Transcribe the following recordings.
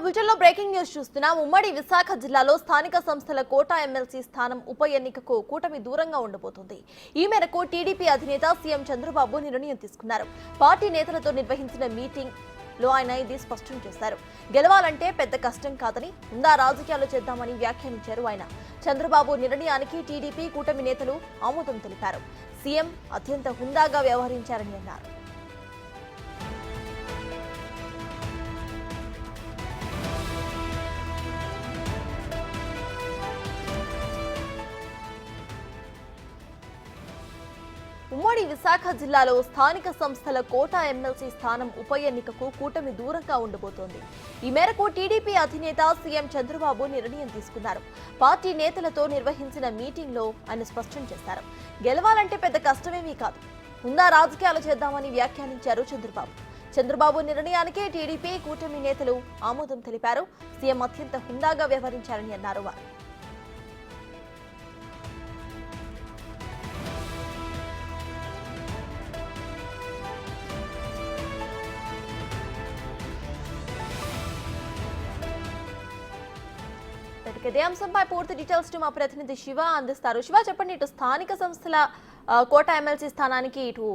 బులెటిన్లో breaking news చూస్తున్నాం. ఉమ్మడి విశాఖ జిల్లాలో స్థానిక సంస్థల కోటా ఎమ్మెల్సీ స్థానం ఉప ఎన్నికకు కూటమి దూరంగా ఉండబోతోంది. ఈ మేరకు టీడీపీ అధినేత సీఎం చంద్రబాబు నిర్ణయం తీసుకున్నారు. పార్టీ నేతలతో నిర్వహించిన మీటింగ్ లో ఆయన ఇది స్పష్టం చేశారు. గెలవాలంటే పెద్ద కష్టం కాదని, ఉందా రాజకీయాలు చేద్దామని వ్యాఖ్యానించారు ఆయన. చంద్రబాబు నిర్ణయానికి టీడీపీ కూటమి నేతలు ఆమోదం తెలిపారు. సీఎం అత్యంత హుందాగా వ్యవహరించారని అన్నారు. ఉమ్మడి విశాఖ జిల్లాలో స్థానిక సంస్థల కోటా ఎమ్మెల్సీ స్థానం ఉప ఎన్నికకు కూటమి దూరంగా ఉండబోతోంది. ఈ మేరకు టీడీపీ అధినేత సీఎం చంద్రబాబు నిర్ణయం తీసుకున్నారు. పార్టీ నేతలతో నిర్వహించిన మీటింగ్ లో ఆయన స్పష్టం చేశారు. గెలవాలంటే పెద్ద కష్టమేమీ కాదు, ఉందా రాజకీయాలు చేద్దామని వ్యాఖ్యానించారు చంద్రబాబు. చంద్రబాబు నిర్ణయానికి టీడీపీ కూటమి నేతలు ఆమోదం తెలిపారు. సీఎం అత్యంత హుందాగా వ్యవహరించారని అన్నారు వారు. ఇదే అంశంపై పూర్తి డీటెయిల్స్ మా ప్రతినిధి శివ అందిస్తారు. శివ, చెప్పండి, ఇటు స్థానిక సంస్థల కోటా ఎమ్మెల్సీ స్థానానికి ఇటు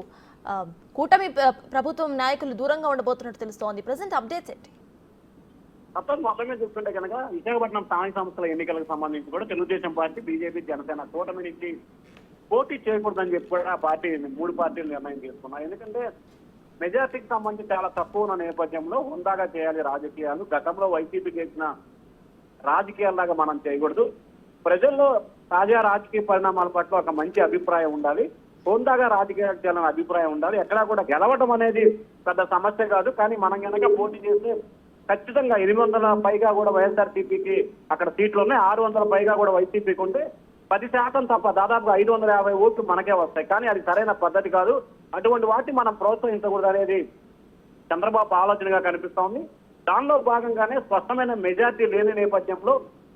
కూటమి ప్రభుత్వం నాయకులు దూరంగా ఉండబోతున్నట్టు తెలుస్తోంది. ప్రెసెంట్ అప్డేట్స్ ఏంటి? మొత్తమే చూస్తుంటే కనుక విశాఖపట్నం స్థానిక సంస్థల ఎన్నికలకు సంబంధించి కూడా తెలుగుదేశం పార్టీ, బీజేపీ, జనసేన కూటమి నుంచి పోటీ చేయకూడదని చెప్పి కూడా పార్టీ 3 పార్టీలు నిర్ణయం తీసుకున్నాయి. ఎందుకంటే మెజార్టీకి సంబంధించి చాలా తక్కువ ఉన్న నేపథ్యంలో హుందాగా చేయాలి రాజకీయాలు. గతంలో వైసీపీ చేసిన రాజకీయాల్లాగా మనం చేయకూడదు. ప్రజల్లో తాజా రాజకీయ పరిణామాల పట్ల ఒక మంచి అభిప్రాయం ఉండాలి. హోందాగా రాజకీయాలు చేయాలనే అభిప్రాయం ఉండాలి. ఎక్కడా కూడా గెలవడం అనేది పెద్ద సమస్య కాదు, కానీ మనం కనుక పోటీ చేస్తే ఖచ్చితంగా 800 పైగా కూడా వైఎస్ఆర్సీపీకి అక్కడ సీట్లు ఉన్నాయి. 600 పైగా కూడా వైసీపీకి ఉంటే 10% తప్ప దాదాపుగా 550 ఓట్లు మనకే వస్తాయి. కానీ అది సరైన పద్ధతి కాదు. అటువంటి వాటిని మనం ప్రోత్సహించకూడదు అనేది చంద్రబాబు ఆలోచనగా కనిపిస్తోంది. దానిలో భాగంగానే స్పష్టమైన మెజార్టీ లేని నేపథ్యంలో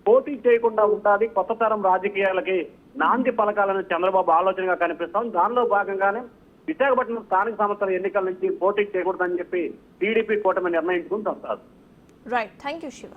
పోటీ చేయకుండా ఉండాలి, కొత్త తరం రాజకీయాలకి నాంది పలకాలని చంద్రబాబు ఆలోచనగా కనిపిస్తోంది. దానిలో భాగంగానే విశాఖపట్నం స్థానిక సంస్థల ఎన్నికల నుంచి పోటీ చేయకూడదని చెప్పి టీడీపీ కూటమి నిర్ణయించుకుని వస్తారు. Right, thank you Shiva.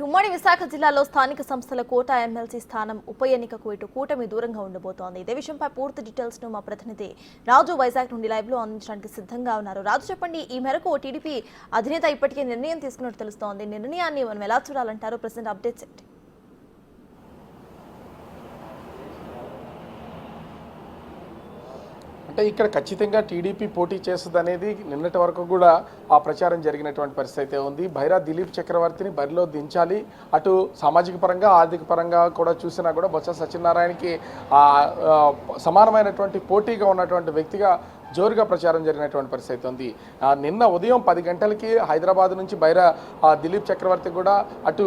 ఉమ్మడి విశాఖ జిల్లాలో స్థానిక సంస్థల కోటా ఎమ్మెల్సీ స్థానం ఉప ఎన్నికకు ఇటు కూటమి దూరంగా ఉండబోతోంది. ఇదే విషయంపై పూర్తి డీటెయిల్స్ ను మా ప్రతినిధి రాజు వైజాగ్ నుండి లైవ్ లో అందించడానికి సిద్ధంగా ఉన్నారు. రాజు, చెప్పండి, ఈ మేరకు టీడీపీ అధినేత ఇప్పటికే నిర్ణయం తీసుకున్నట్టు తెలుస్తోంది. నిర్ణయాన్ని మనం ఎలా చూడాలంటారు? ప్రెసెంట్ అప్డేట్స్ ఏంటి? అంటే ఇక్కడ ఖచ్చితంగా టీడీపీ పోటీ చేస్తుంది అనేది నిన్నటి వరకు కూడా ఆ ప్రచారం జరిగినటువంటి పరిస్థితి ఉంది. బైరా దిలీప్ చక్రవర్తిని బరిలో దించాలి, అటు సామాజిక పరంగా ఆర్థిక పరంగా కూడా చూసినా కూడా బొత్స సత్యనారాయణకి సమానమైనటువంటి పోటీగా ఉన్నటువంటి వ్యక్తిగా జోరుగా ప్రచారం జరిగినటువంటి పరిస్థితి ఉంది. నిన్న ఉదయం 10 గంటలకి హైదరాబాద్ నుంచి బైరా దిలీప్ చక్రవర్తి కూడా అటు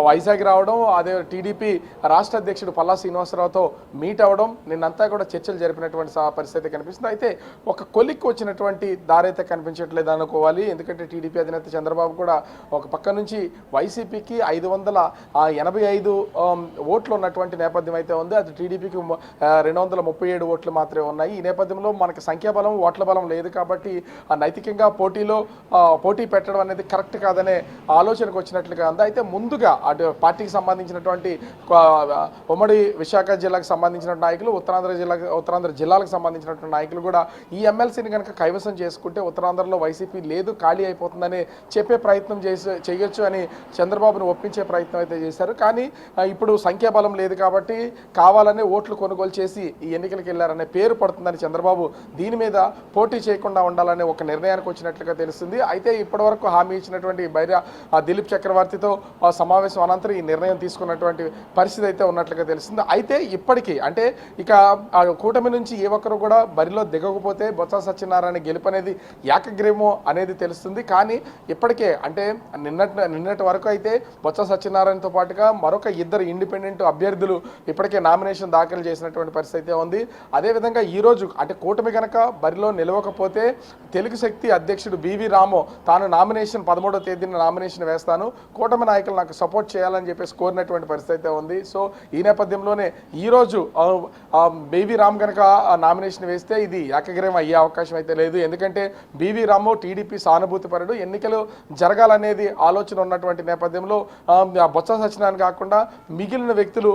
వైజాగ్ రావడం, అదే టీడీపీ రాష్ట్ర అధ్యక్షుడు పల్లా శ్రీనివాసరావుతో మీట్ అవ్వడం, నిన్నంతా కూడా చర్చలు జరిపినటువంటి పరిస్థితి కనిపిస్తుంది. అయితే ఒక కొలిక్కి వచ్చినటువంటి దారైతే కనిపించట్లేదు అనుకోవాలి. ఎందుకంటే టీడీపీ అధినేత చంద్రబాబు కూడా ఒక పక్క నుంచి వైసీపీకి 585 ఓట్లు ఉన్నటువంటి నేపథ్యం అయితే ఉంది. అది టీడీపీకి 237 ఓట్లు మాత్రమే ఉన్నాయి. ఈ నేపథ్యంలో మనకి సంఖ్యాబలం, ఓట్ల బలం లేదు కాబట్టి నైతికంగా పోటీ పెట్టడం అనేది కరెక్ట్ కాదనే ఆలోచనకు వచ్చినట్లుగా ఉంది. అయితే ముందుగా అటు పార్టీకి సంబంధించినటువంటి ఉమ్మడి విశాఖ జిల్లాకు సంబంధించిన నాయకులు, ఉత్తరాంధ్ర జిల్లాలకు సంబంధించినటువంటి నాయకులు కూడా ఈ ఎమ్మెల్సీని కనుక కైవసం చేసుకుంటే ఉత్తరాంధ్రలో వైసీపీ లేదు, ఖాళీ అయిపోతుందని చెప్పే ప్రయత్నం చేయొచ్చు అని చంద్రబాబును ఒప్పించే ప్రయత్నం అయితే చేశారు. కానీ ఇప్పుడు సంఖ్యాబలం లేదు కాబట్టి కావాలనే ఓట్లు కొనుగోలు చేసి ఈ ఎన్నికలకు వెళ్ళారనే పేరు పడుతుందని చంద్రబాబు దీని మీద పోటీ చేయకుండా ఉండాలనే ఒక నిర్ణయానికి వచ్చినట్లుగా తెలుస్తుంది. అయితే ఇప్పటివరకు హామీ ఇచ్చినటువంటి బైరా దిలీప్ చక్రవర్తితో సమావేశం అనంతరం ఈ నిర్ణయం తీసుకున్నటువంటి పరిస్థితి అయితే ఉన్నట్లుగా తెలుస్తుంది. అయితే ఇప్పటికీ అంటే ఇక కూటమి నుంచి ఏ ఒక్కరు కూడా బరిలో దిగకపోతే బొత్స సత్యనారాయణ గెలుపు అనేది ఏకగ్రీవమో అనేది తెలుస్తుంది. కానీ ఇప్పటికే అంటే నిన్నటి వరకు అయితే బొత్స సత్యనారాయణతో పాటుగా మరొక ఇద్దరు ఇండిపెండెంట్ అభ్యర్థులు ఇప్పటికే నామినేషన్ దాఖలు చేసినటువంటి పరిస్థితి అయితే ఉంది. అదేవిధంగా ఈరోజు అంటే కూటమి కనుక బరిలో నిలవకపోతే తెలుగు శక్తి అధ్యక్షుడు బివి రాము తాను నామినేషన్ 13వ తేదీన నామినేషన్ వేస్తాను, కూటమి నాయకులు నాకు సపోర్ట్ చేయాలని చెప్పేసి కోరినటువంటి పరిస్థితి అయితే ఉంది. సో ఈ నేపథ్యంలోనే ఈరోజు బివి రామ్ కనుక నామినేషన్ వేస్తే ఇది ఏకగ్రీవం అయ్యే అవకాశం అయితే లేదు. ఎందుకంటే బివి రాము టీడీపీ సానుభూతిపరుడు, ఎన్నికలు జరగాలనేది ఆలోచన ఉన్నటువంటి నేపథ్యంలో బొత్స సత్యనారాయణ కాకుండా మిగిలిన వ్యక్తులు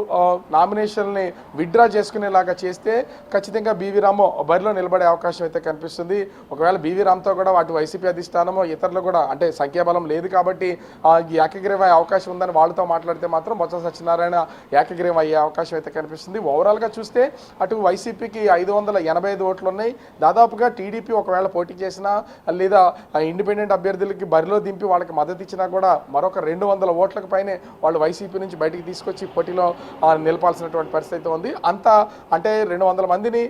నామినేషన్ని విత్డ్రా చేసుకునేలాగా చేస్తే ఖచ్చితంగా బివి రాము బరిలో నిలబడే అవకాశం అయితే కనిపిస్తుంది. ఒకవేళ బివి రామ్తో కూడా అటు వైసీపీ అధిష్టానమో ఇతరులు కూడా అంటే సంఖ్యాబలం లేదు కాబట్టి ఏకగ్రీవం అయ్యే అవకాశం ఉందని వాళ్ళతో మాట్లాడితే మాత్రం బొత్స సత్యనారాయణ ఏకగ్రీవం అయ్యే అవకాశం అయితే కనిపిస్తుంది. ఓవరాల్గా చూస్తే అటు వైసీపీకి 585 ఓట్లు ఉన్నాయి. దాదాపుగా టీడీపీ ఒకవేళ పోటీ చేసినా లేదా ఇండిపెండెంట్ అభ్యర్థులకి బరిలో దింపి వాళ్ళకి మద్దతు ఇచ్చినా కూడా మరొక 200 ఓట్లకు పైనే వాళ్ళు వైసీపీ నుంచి బయటికి తీసుకొచ్చి పోటీలో నిలపాల్సినటువంటి పరిస్థితి ఉంది. అంతా అంటే 200 మందిని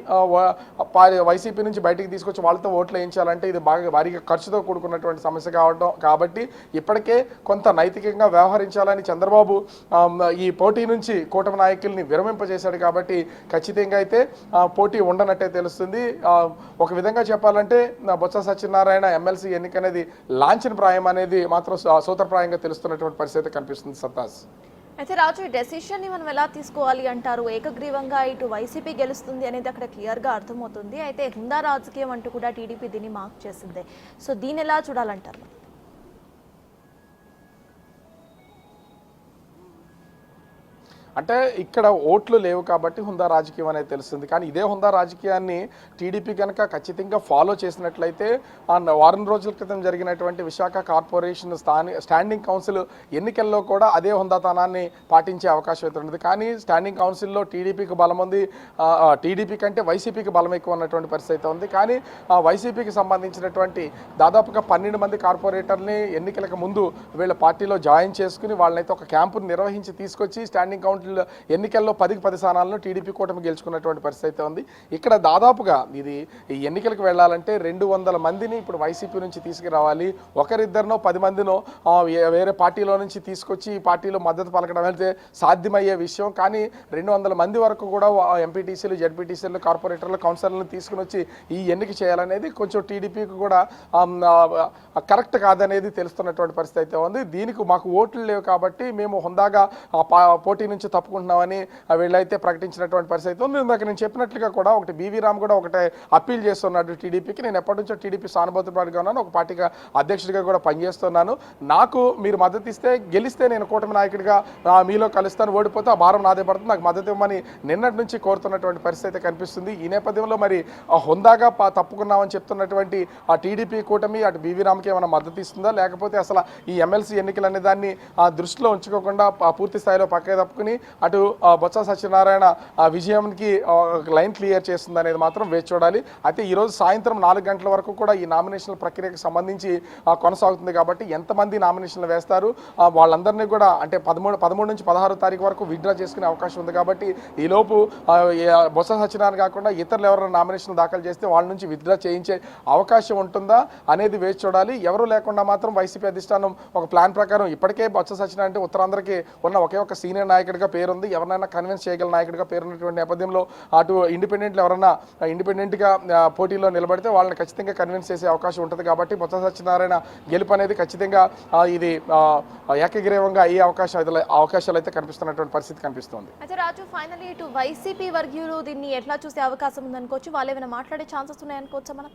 వైసీపీ నుంచి బయటికి తీసుకొచ్చి వాళ్ళతో ఓట్లు వేయించాలంటే ఇది బాగా భారీగా ఖర్చుతో కూడుకున్నటువంటి సమస్య కావడం కాబట్టి ఇప్పటికే కొంత నైతికంగా వ్యవహరించాలని చంద్రబాబు ఈ పోటీ నుంచి కూటమి నాయకుల్ని విరమింపజేశాడు కాబట్టి ఖచ్చితంగా అయితే పోటీ ఉండనట్టే తెలుస్తుంది. ఒక విధంగా చెప్పాలంటే బొత్స సత్యనారాయణ ఎమ్మెల్సీ ఎన్నిక అనేది లాంఛన ప్రాయం అనేది మాత్రం సూత్రప్రాయంగా తెలుస్తున్నటువంటి పరిస్థితి కనిపిస్తుంది. సత్తాస్ అయితే రాజు, ఈ డెసిషన్ ని మనం ఎలా తీసుకోవాలి అంటారు? ఏకగ్రీవంగా ఇటు వైసీపీ గెలుస్తుంది అనేది అక్కడ క్లియర్గా అర్థమవుతుంది. అయితే హుందా రాజకీయం అంటూ కూడా టీడీపీ దీన్ని మార్క్ చేసింది. సో దీన్ని ఎలా చూడాలంటారు? అంటే ఇక్కడ ఓట్లు లేవు కాబట్టి హుందా రాజకీయం అనేది తెలుస్తుంది. కానీ ఇదే హుందా రాజకీయాన్ని టీడీపీ కనుక ఖచ్చితంగా ఫాలో చేసినట్లయితే వారం రోజుల క్రితం జరిగినటువంటి విశాఖ కార్పొరేషన్ స్టాండింగ్ కౌన్సిల్ ఎన్నికల్లో కూడా అదే హుందాతనాన్ని పాటించే అవకాశం అయితే ఉంది. కానీ స్టాండింగ్ కౌన్సిల్లో టీడీపీకి బలం ఉంది, టీడీపీ కంటే వైసీపీకి బలం ఎక్కువ ఉన్నటువంటి పరిస్థితి అయితే ఉంది. కానీ వైసీపీకి సంబంధించినటువంటి దాదాపుగా 12 మంది కార్పొరేటర్ని ఎన్నికలకు ముందు వీళ్ళ పార్టీలో జాయిన్ చేసుకుని వాళ్ళనైతే ఒక క్యాంపును నిర్వహించి తీసుకొచ్చి స్టాండింగ్ కౌన్సిల్ ఎన్నికల్లో 10 స్థానాలను టీడీపీ కూటమి గెలుచుకున్నటువంటి పరిస్థితి అయితే ఉంది. ఇక్కడ దాదాపుగా ఇది ఈ ఎన్నికలకు వెళ్ళాలంటే 200 మందిని ఇప్పుడు వైసీపీ నుంచి తీసుకురావాలి. ఒకరిద్దరినో 10 మందినో వేరే పార్టీలో నుంచి తీసుకొచ్చి ఈ పార్టీలో మద్దతు పలకడం అయితే సాధ్యమయ్యే విషయం. కానీ 200 మంది వరకు కూడా ఎంపీటీసీలు, జడ్పీటీసీలు, కార్పొరేటర్లు, కౌన్సిలర్లను తీసుకుని వచ్చి ఈ ఎన్నిక చేయాలనేది కొంచెం టీడీపీకి కూడా కరెక్ట్ కాదనేది తెలుస్తున్నటువంటి పరిస్థితి అయితే ఉంది. దీనికి మాకు ఓట్లు లేవు కాబట్టి మేము హుందాగా పోటీ నుంచి తప్పుకుంటున్నామని వీళ్ళైతే ప్రకటించినటువంటి పరిస్థితి ఉంది. ఇందాక నేను చెప్పినట్లుగా కూడా ఒకటి బివి రామ్ కూడా ఒకటే అప్పీల్ చేస్తున్నాడు టీడీపీకి. నేను ఎప్పటి నుంచో టీడీపీ సానుభూతిపరుడుగా ఉన్నాను, ఒక పార్టీగా అధ్యక్షుడిగా కూడా పనిచేస్తున్నాను. నాకు మీరు మద్దతు ఇస్తే గెలిస్తే నేను కూటమి నాయకుడిగా మీలో కలుస్తాను, ఓడిపోతే ఆ భారం నాదే పడుతుంది, నాకు మద్దతు ఇవ్వమని నిన్నటి నుంచి కోరుతున్నటువంటి పరిస్థితి అయితే కనిపిస్తుంది. ఈ నేపథ్యంలో మరి హుందాగా తప్పుకున్నామని చెప్తున్నటువంటి ఆ టీడీపీ కూటమి అటు బివి రామ్కి ఏమైనా మద్దతు ఇస్తుందా, లేకపోతే అసలు ఈ ఎమ్మెల్సీ ఎన్నికలు అనే దాన్ని దృష్టిలో ఉంచుకోకుండా పూర్తి స్థాయిలో పక్కకి తప్పుకుని అటు బొత్స సత్యనారాయణ విజయానికి లైన్ క్లియర్ చేస్తుంది అనేది మాత్రం వేచి చూడాలి. అయితే ఈరోజు సాయంత్రం 4 గంటల వరకు కూడా ఈ నామినేషన్ల ప్రక్రియకు సంబంధించి కొనసాగుతుంది కాబట్టి ఎంతమంది నామినేషన్లు వేస్తారు వాళ్ళందరినీ కూడా అంటే 13 నుంచి 16 తారీఖు వరకు విత్డ్రా చేసుకునే అవకాశం ఉంది. కాబట్టి ఈలోపు బొత్స సత్యనారాయణ కాకుండా ఇతరులు ఎవరైనా నామినేషన్లు దాఖలు చేస్తే వాళ్ళ నుంచి విత్డ్రా చేయించే అవకాశం ఉంటుందా అనేది వేచి చూడాలి. ఎవరు లేకుండా మాత్రం వైసీపీ అధిష్టానం ఒక ప్లాన్ ప్రకారం ఇప్పటికే బొత్స సత్యనారాయణ అంటే ఉత్తరాంధ్రకి ఉన్న ఒకే ఒక సీనియర్ నాయకుడిగా పేరుంది, ఎవరైనా కన్విన్స్ చేయగల నాయకుడిగా పేరున్నటువంటి నేపథ్యంలో అటు ఇండిపెండెంట్లు ఎవరైనా ఇండిపెండెంట్గా పోటీలో నిలబడితే వాళ్ళని ఖచ్చితంగా కన్విన్స్ చేసే అవకాశం ఉంటుంది. కాబట్టి బొత్స సత్యనారాయణ గెలుపు అనేది ఖచ్చితంగా ఇది ఏకగ్రీవంగా అయ్యే అవకాశాలు అయితే కనిపిస్తున్నటువంటి పరిస్థితి కనిపిస్తుంది. అయితే రాజు, ఫైనల్లీ ఇటు వైసీపీ వర్గీయులు దీన్ని ఎట్లా చూసే అవకాశం ఉందనుకోవచ్చు? వాళ్ళు ఏమైనా మాట్లాడే ఛాన్సెస్ ఉన్నాయనుకోవచ్చా మనం?